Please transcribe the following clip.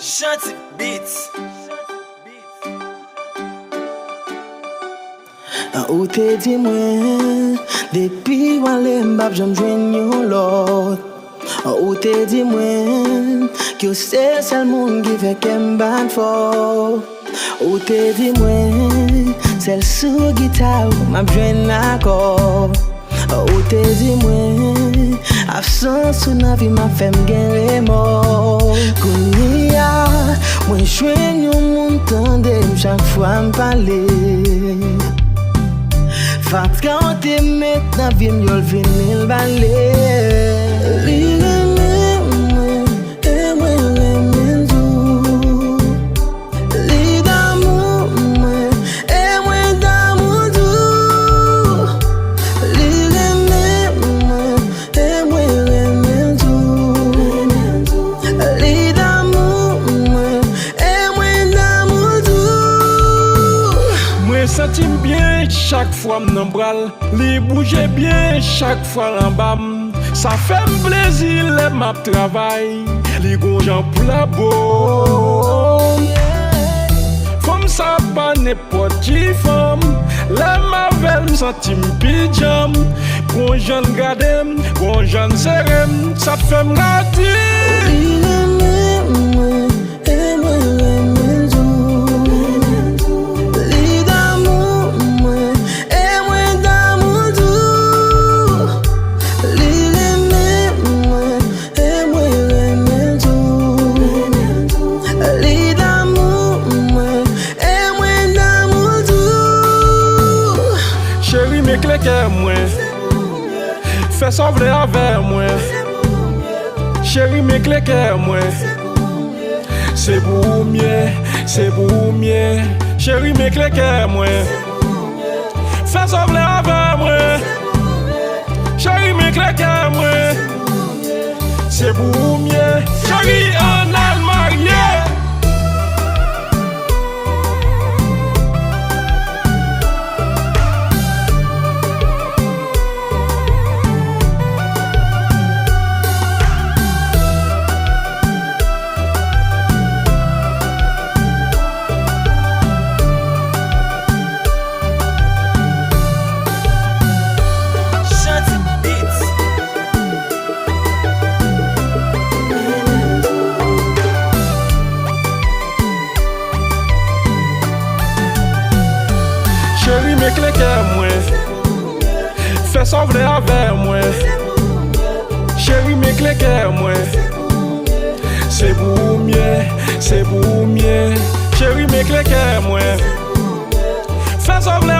Shanty Beats. Ou te di mwen, depi wale mbap jom jwen yon lot. Ou te di mwen, ki yo se sel moun ki fe kem ban fo. Ou te di mwen, sel sou gita ou map jwen akor. Ou te di mwen, absence sou nan vi ma fem gen remor. Kouni ya, mwen jwen yon moun tande m chak fwa m pale. Fat kan te met nan vim yol vinil bale. Li reme mwen, e mwen remen tou. Li damou mwen, e mwen damou tou. Li reme mwen, e mwen remen tou. Li damou mwen, e mwen damou tou. Mwen sentim bien chaque fois m'nan bral, li bouge bien chaque fois l'embam. Ça fait plaisir les m'a travail, li gon jan pour la bonne. Femme ça pas n'importe qui femme, les mavel m'sentim pijam. Gon jan gardem, gon jan serem, ça fait m'rater. Fais sauver avec moi. Chérie, mes clés moi. C'est pour mieux, c'est pour mieux. Chérie, mes clés moi. Fais sauver avec moi. Chérie, mes clés moi. C'est pour mieux. Chérie, on a le marié. Fais sauver avec moi. Chérie, mes clés moi. C'est pour mieux, c'est pour mieux. Chérie, mes clés moi. Fais sauver